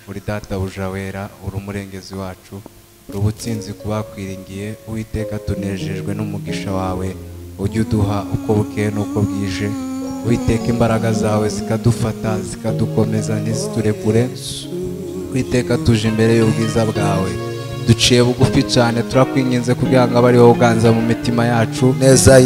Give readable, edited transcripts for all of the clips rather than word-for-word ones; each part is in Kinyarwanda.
uri databuja wera, uri umurengezi wacu, uri ubutsinzi kubakwiringiye. Uwiteka tunejejwe n'umugisha wawe ujya uduha uko bukeye n'uko bwije. Uwiteka imbaraga zawe zikadufata zikadukomeza ntiziturekure. Uwiteka tuje imbere y'ubwiza bwawe duciye bugufi cyane, turakwinginze kugira ngo abe wowe uganza mu mitima yacu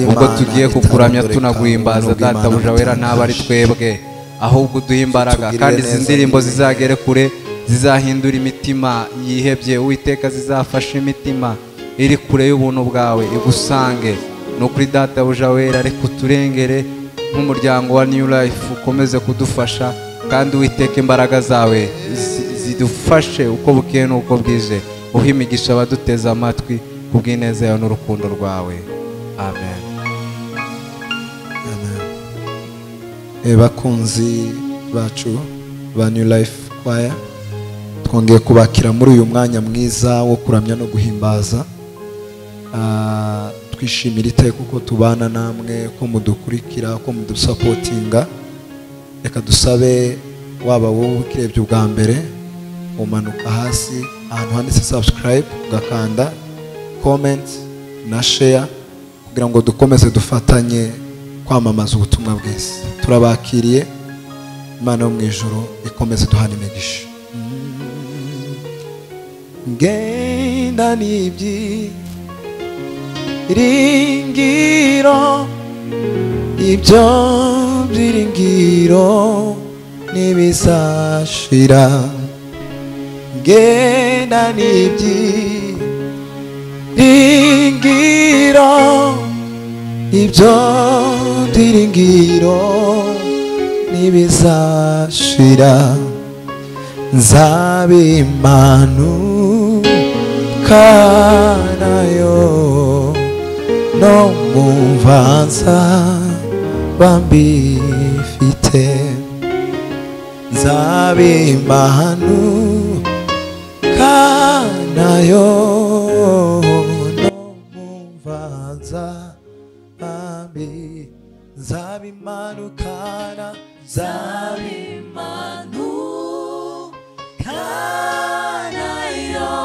ubwo tugiye kukuramya tunaguhimbaza databuja wera, ntaba ari twebwe ahubwo uduha imbaraga, kandi izi ndirimbo zizagere kure, zizahindura imitima yihebye. Uwiteka zizafasha imitima iri kure y'ubuntu bwawe igusange. Ni ukuri databuja wera, reka uturengere nk'umuryango wa New Life, ukomeze kudufasha, kandi Uwiteka imbaraga zawe zidufashe uko bukeye n'uko bwije. Uha imigisha abaduteze amatwi kubw'ineza yawe n'urukundo rwawe. Amen. Bakunzi bacu ba New Life Choir, twongeye kubakira muri uyu mwanya mwiza wo kuramya no guhimbaza. Twishimira iteka uko tubana namwe, ko mudukurikira, ko mudusapotinga. Reka dusabe waba wowe ukirebye ubwa mbere umanuka hasi ahantu handitse subscribe, ugakanda comment na share kugira ngo dukomeze dufatanye kwamamaza ubutumwa bwiza. Turabakiriye, Imana yo mu ijuru ikomeze duhana imigisha. Ngenda n'ibyiringiro, ibyo byiringiro ntibizashira. Ngenda n'ibyiringiro, ibyo byiringiro ntibizashira. Nzabimanukanayo no mu mvanza bambifite. Nzabimanukanayo no mu mvanza bambifite. Nzabimanukana, nzabimanukanayo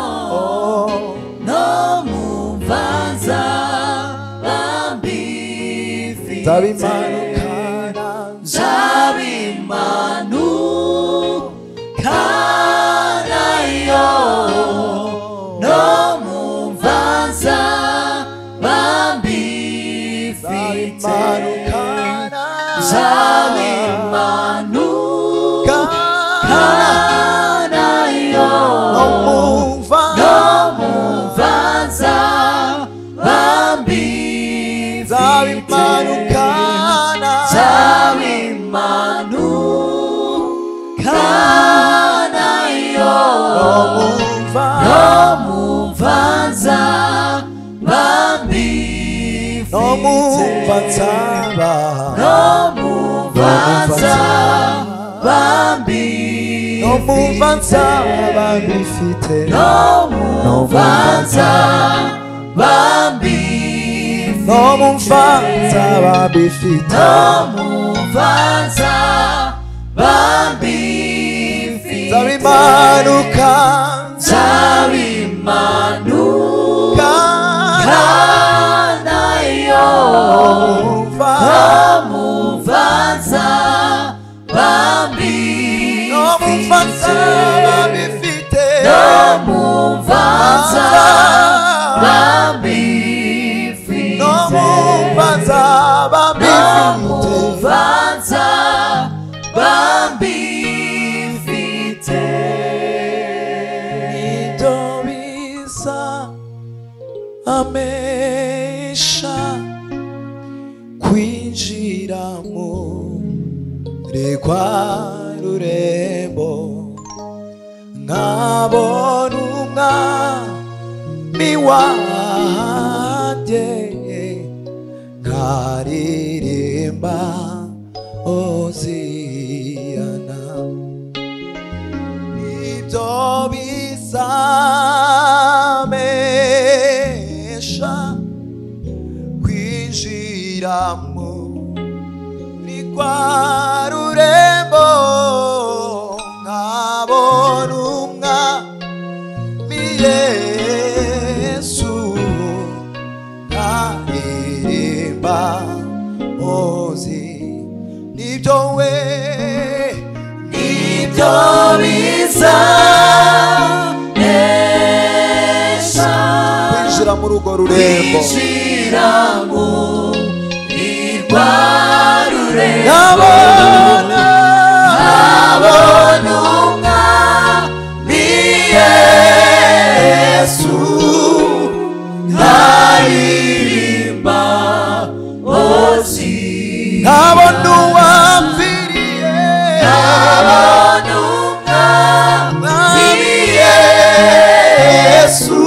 no mu mvanza bambifite. nzabimanukana, nzabimanukanayo no mu mvanza bambifite. Nzabimanukanayo no mu mvanza bambifite. nzabimanukana, nzabimanukanayo no mu mvanza bambifite. no mu mvanza bambifite. No mu mvanza bambifite. No mu mvanza bambifite. No mu mvanza bambifite. No mu mvanza bambifite. Nzabimanuka, nzabimanukanayo no mu mvanza bambifite. no mu mvanza bambifite. No mu mvanza bambifite. No mu mvanza bambifite. Ibyo bisa amesha kwinjira muri rwa rurembo, nkabona umwami wanjye, nkaririmba Hoziyana. Ibyo bizamesha kwinjira muri rwa rurembo, nkabona urwo rurembo Nabona umwami Yesu nkaririmba ozi nabona uwamviriye nabona umwami Yesu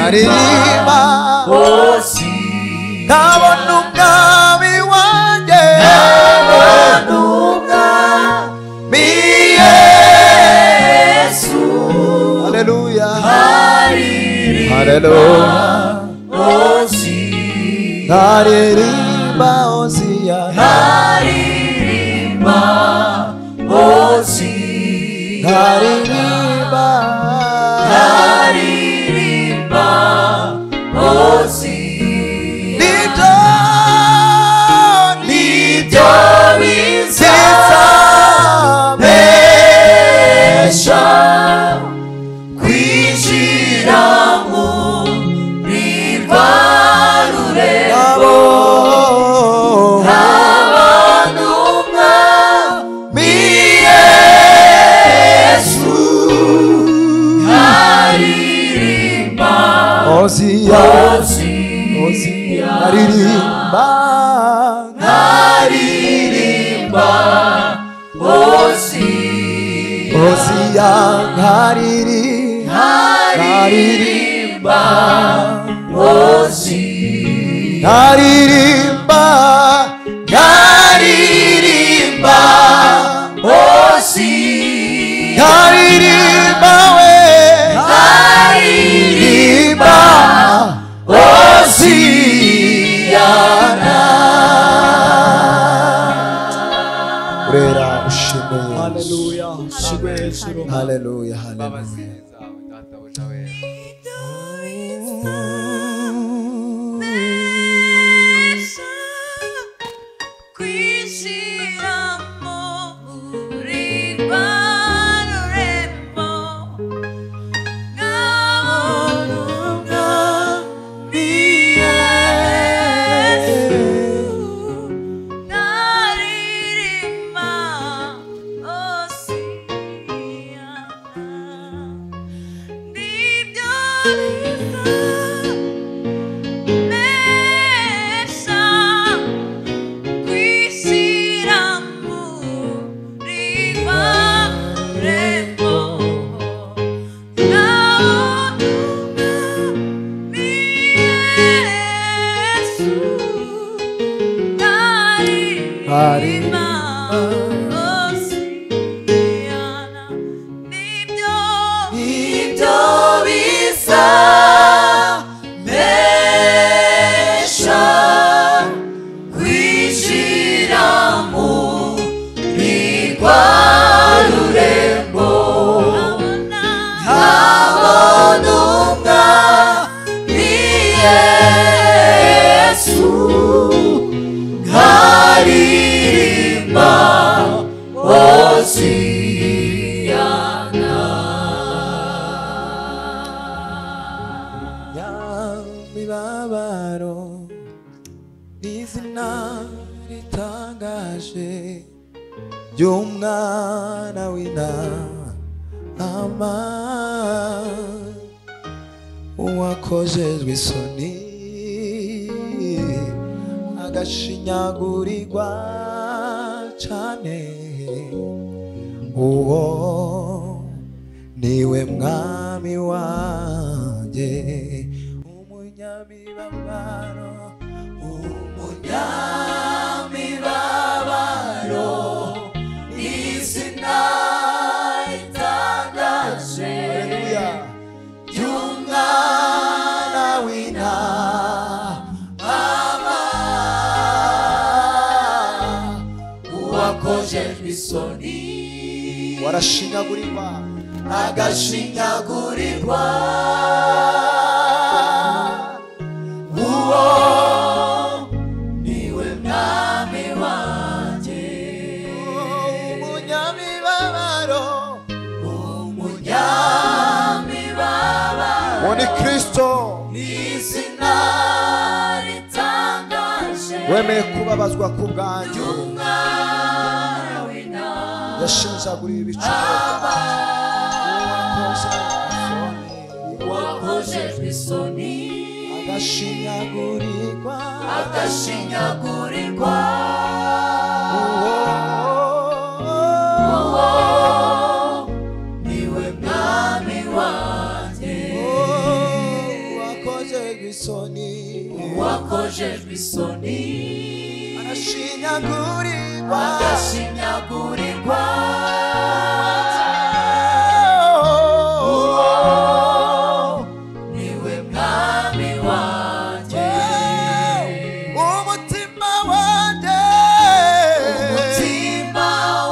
nkaririmba ozi nabona umwami wanjye nabona umwami Yesu haleluya nkaririmba haleluya ozi nkaririmba oziya nkaririmba ozi nkaririmba nkaririmba ozi nibyo nibyo bizabesha kwinjira muri rwa rurembo nabona umwami Yesu nkaririmba oziya ozi nkaririmba nkaririmba ozi oziya nkaririmba nkaririmba ozi nkaririmba nkaririmba ozi nkaririmba we nkaririmba oziyana urera ushime Haleluya. Shimwe Yesu. haleluya haleluya imbabazi zawe databuja wera nibyo bizabesha kwinjira muri rwa rurembo nkabona umwami Yesu nkaririmba oziyana nyamibabaro n'izina ritangaje ry'umwana w'intama uwakojejwe isoni agashinyagurirwa cane uwo niwe mwami wanjye umunyamibabaro umunyamibabaro izina ritangaje ry'umwana w'intama uwakojejwe isoni warashinyagurirwa agashinyagurirwa uwo niwe mwami wanjye umunyamibabaro umunyamibabaro Kristo izina ritangaje wemeye kubabazwa ku bwanjye umwana w'intama yashinjaguriye ibicumuro wakojejwe isoni agashinyagurirwa niwe mwami wanjye wakojejwe isoni agashinyagurirwa niwe mwami wanjye umutima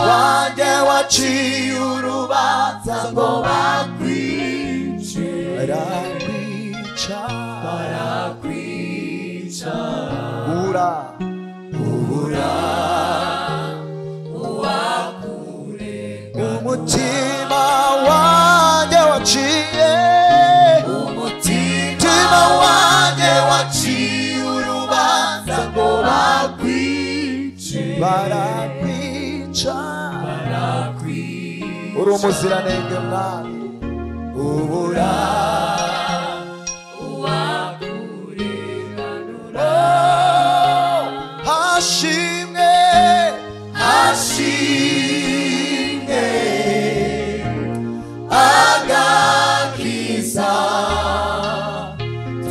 wanjye waciye urubanza ngo bakwice barakwica ubura uwakurega umutima wanjye waciye urubanza ngo bakwice barakwica uri umuziranenge mwami ubura hashimwe agakiza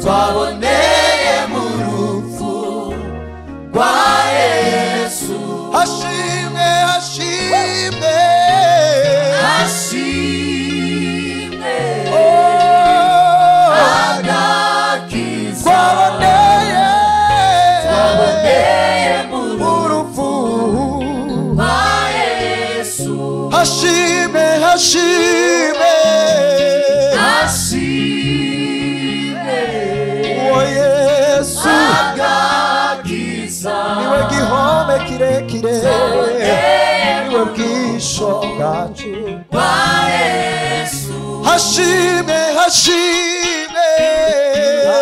twaboneye mu rupfu rwa Yesu hashimwe agakiza twaboneye mu rupfu rwa Yesu hashimwe uwo Yesu agakiza niwe gihome kirekire niwe bwisho bwacu bwa Yesu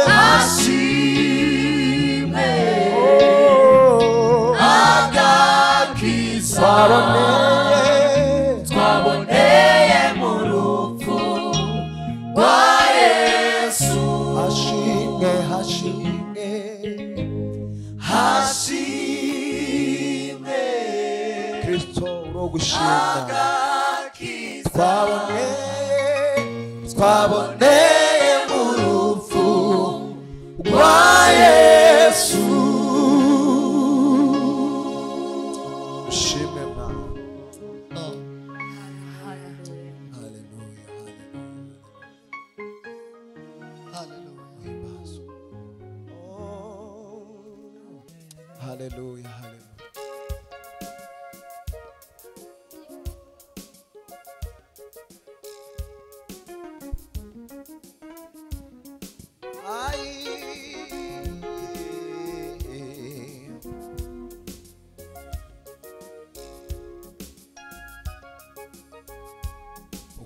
hashimwe agakiza twaboneye mu rupfu rwa Yesu hashimwe Kristo uro gushimwa twaboneye mu rupfu rwa Yesu ushimwe Mwana. Hallelujah.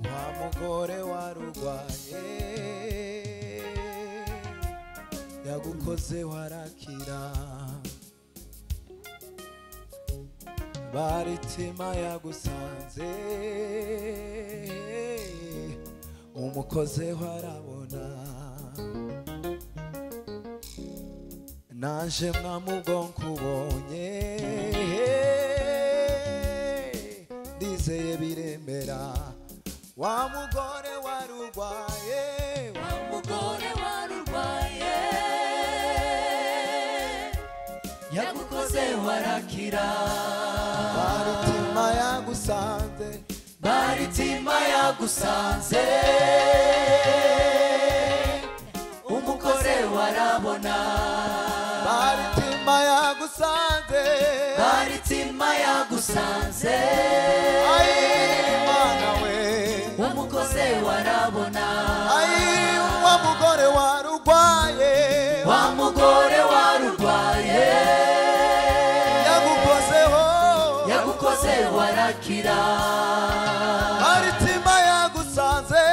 Wa mugore warurwaye yagukoze warakira baritima yagusanze umukoze warabona naje mwamubwo nkubonye ndizeye biremera wa mugore warurwaye yagukoze warakira baritima yagusanze umukoze warabona baritima yagusanze ayi Mana we umukoze warabona wa mugore warurwaye yagukoze warakira baritima yagusanze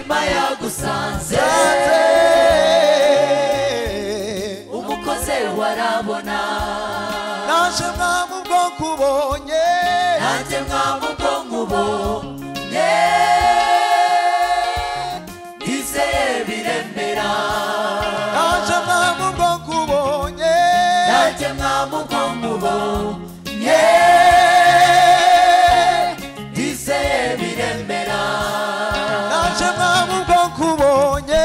imitima yagusanze umukoze warabona naje mwami ubwo nkubonye nanjye mwami ubwo nkubonye ndizeye biremera naje mwami ubwo nkubonye nanjye mwami ubwo nkubonye ndizeye biremera naje mwami ubwo nkubonye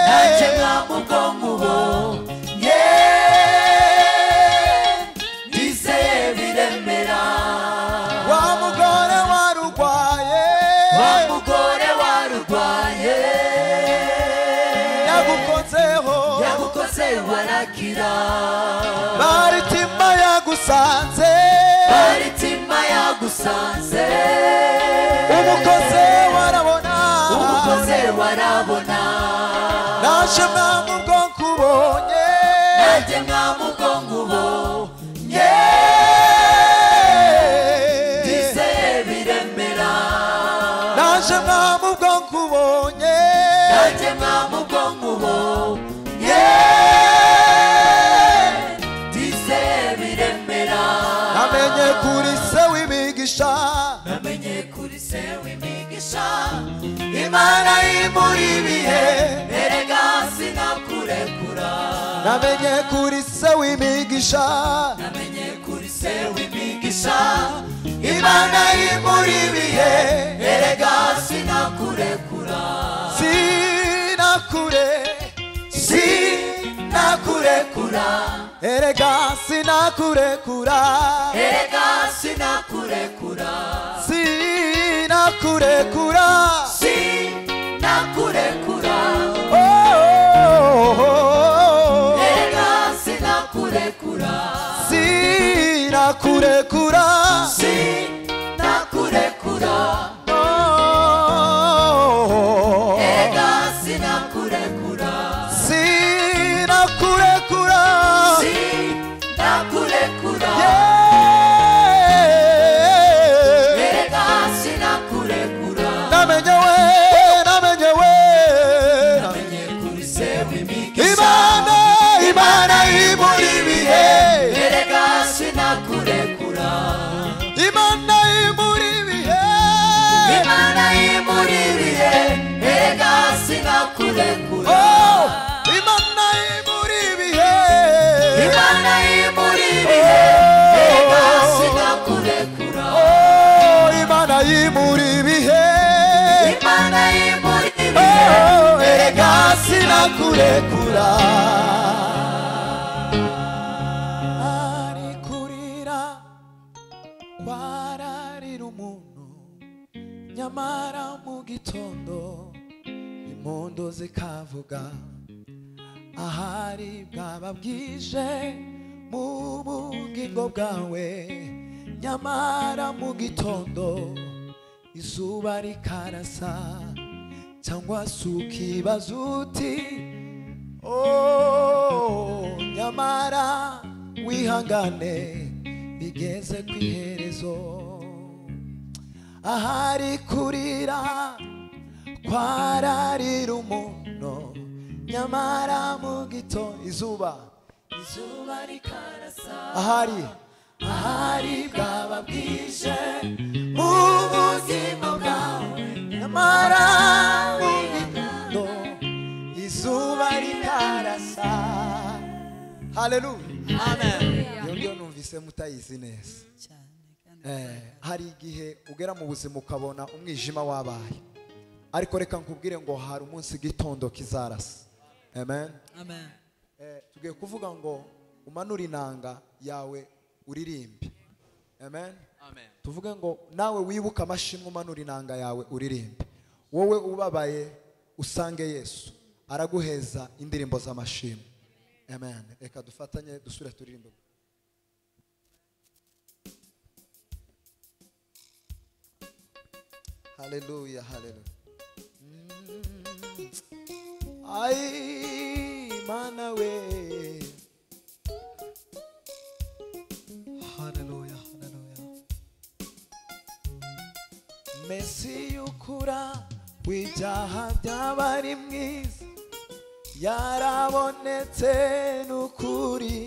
nanjye mwami ubwo nkubonye ndizeye biremera wa mugore warurwaye wa mugore warurwaye yagukozeho yagukoze warakira baritima yagusanze baritima yagusanze umukoze warabona umukoze warabona naje mwami ubwo nkubonye nanjye mwami ubwo nkubonye ndizeye biremera naje mwami ubwo nkubonye nanjye mwami ubwo nkubonye ndizeye biremera namenye kuri se w'imigisha namenye kuri se w'imigisha imana imuri ibihe erega sinakurekura namenye kuri se w'imigisha namenye kuri se w'imigisha imana imuri ibihe erega sinakurekura sinakurekura erega sinakurekura erega sinakurekura sinakurekura sinakurekura oh, oh, oh. erega sinakurekura sinakurekura sinakurekura oh. erega sinakurekura sinakurekura sinakurekura yeah. erega sinakurekura namenye namenye kuri se w'imigisha imana imuri ibihe erega sinakurekura imana imuri ibihe imana imuri ibihe erega sinakurekura oh, imana imuri ibihe imana imuri ibihe erega sinakurekura oh, imana imuri ibihe imana imuri ibihe oh, erega sinakurekura ari kurira kwararira umuntu nyamara mu gitondo impundu zikavuga ahari bwaba bwije mu bugingo bwawe nyamara mu gitondo izuba rikarasa cyangwa se ukibaza uti oh, nyamara wihangane bigeze ku iherezo ahari kurira kwararira umuntu nyamara mu gitondo izuba rikarasa ahari bwaba bwije mu buzima bwawe nyamara mu gitondo izuba rikarasa haleluya amen iyo numvise mutayizi neza hari igihe ugera mu buzima ukabona umwijima wabaye ariko reka nkubwire ngo hari umunsi gitondo kizarasa amen amen tugiye kuvuga ngo umanure inanga yawe uririmbe amen tuvuge ngo nawe wibuke amashimwe umanura inanga yawe uririmbe wowe ubabaye usange Yesu araguheza indirimbo z'amashimwe amen reka dufatanye dusure turirimbe haleluya haleluya ai mana we haleluya haleluya Messi ukura w'ibyaha by'abari mwiza yarabonetse n'ukuri.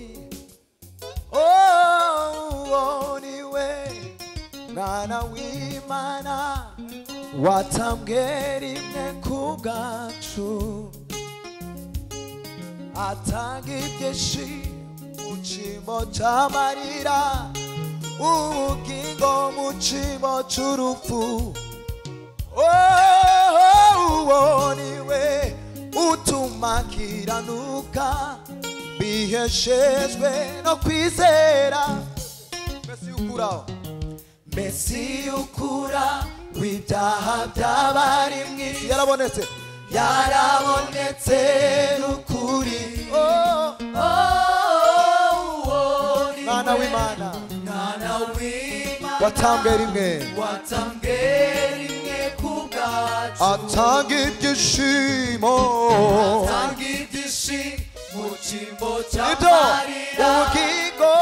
Oh, niwe mwana w'Imana watambwe rimwe ku bwacu, atanga ibyishimo mu cyimbo cy'amarira, ubugingo mu cyimbo cy'urupfu. Oh, niwe utuma kiranuka biheshejwe no kwizera. Mesi ukura w'ibyaha by'abari mw'isi yarabonetse n'ukuri. Mwana w'Imana watambwe rimwe ku bwacu, atanga ibyishimo mu cyimbo cy'amarira, ubugingo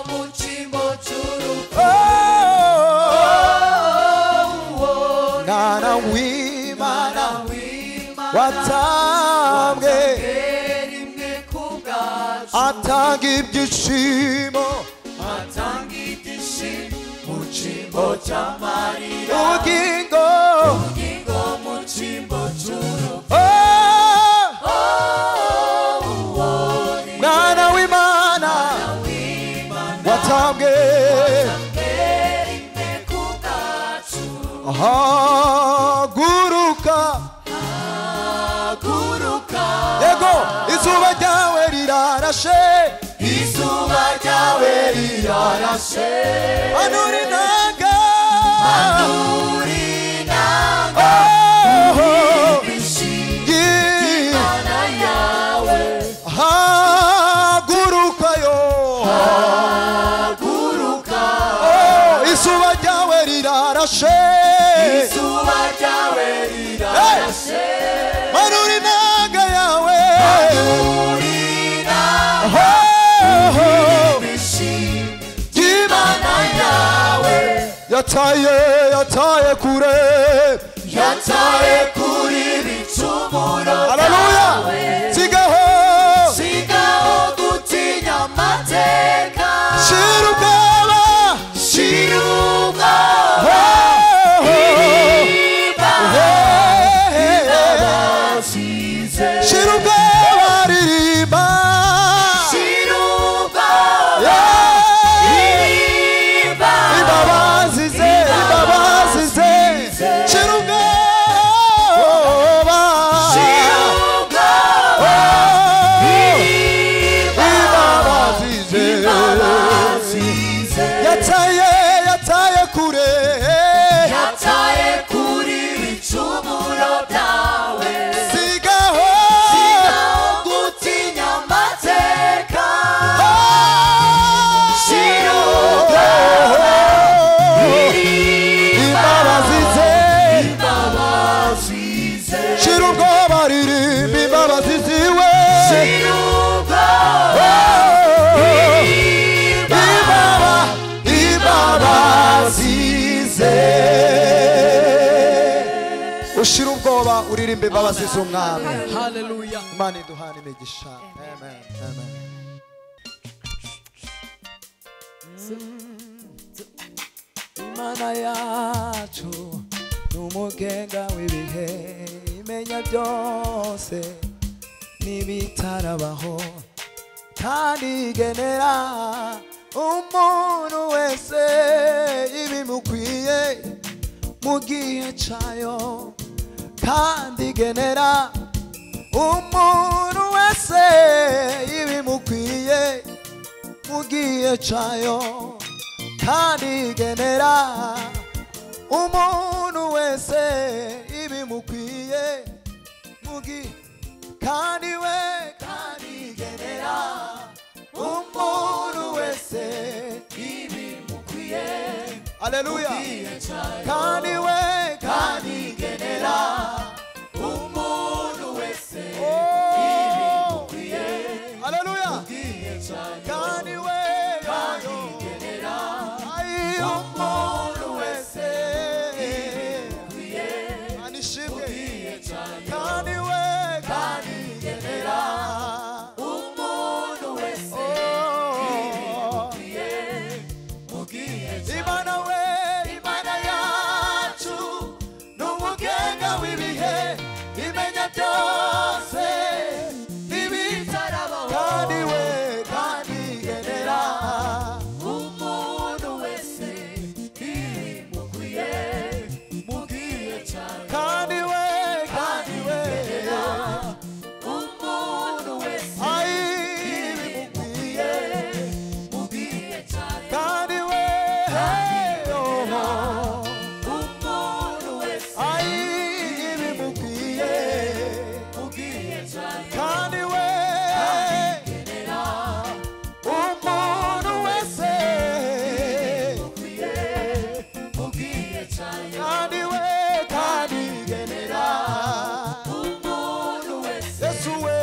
mu cyimbo cy'urupfu. Mwana w'Imana watambwe rimwe ku bwacu, atanga ibyishimo mu cyimbo cy'amarira, ubugingo mu cyimbo cy'urupfu. Mwana w'Imana watambwe rimwe ku bwacu, haguruka yego izuba ryawe rirarashe, manura inanga Imana yawe. Hagurukayo, izuba ryawe rirarashe, manura inanga yawe, Imana yawe. Yataye kure ibicumuro byawe, sigaho gutinya amateka, shira ubwoba ririmba, imbabazi ze, shira ubwoba, imbabazi ze. Yataye kure ibicumuro byawe, sigaho gutinya amateka, shira imbabazi ze, shira ubwoba ririmba imbabazi ziwe, imbabazi ze. Ushira ubwoba uririmba imbabazi z'umwami. Hallelujah. Imana iduhane imigisha. Amen. Imana yacu n'umugenga w'ibihe, imenya byose n'ibitarabaho, kandi igenera umuntu wese ibimukwiye mu gihe cyayo, kandi igenera umuntu wese ibimukwiye mu gihe cyayo, kandi igenera umuntu wese ibimukwiye mu gihe, kandi igenera umuntu wese ibimukwiye. Haleluya. Kandi igenera umuntu wese ibimukwiye. Haleluya. Kandi igenera umuntu wese ibimukwiye. cyayo kandi we kandi genera umuntu wese bimukwiye mu gihe cyayo Imana we Imana yacu n'umugenga w'ibihe imenya byose bitarabaho kandi we kandi genera umuntu wese bimukwiye mu gihe cyayo kandi we umuntu wese ai bimukwiye mu gihe cyayo kandi we umuntu wese ai bimukwiye mu gihe cyayo kandi we umuntu wese bimukwiye mu gihe cyayo kandi we kandi genera umuntu wese Yesu we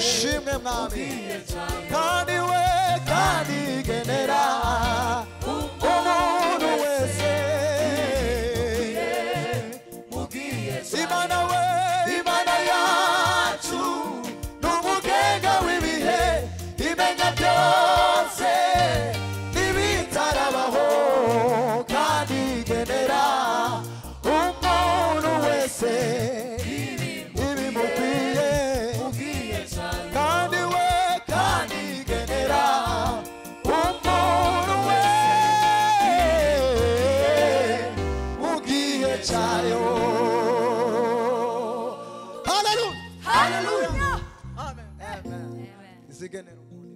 shimwe mwami kandi we kandi genera umuntu wese mu gihe cyayo Imana we Imana yacu n'umugenga w'ibihe imenya byose n'ibitarabaho kandi genera umuntu wese ibimukwiye mu gihe cyayo kandi we kandi genera umuntu we mu gihe cyayo haleluya haleluya amen izigenera umuntu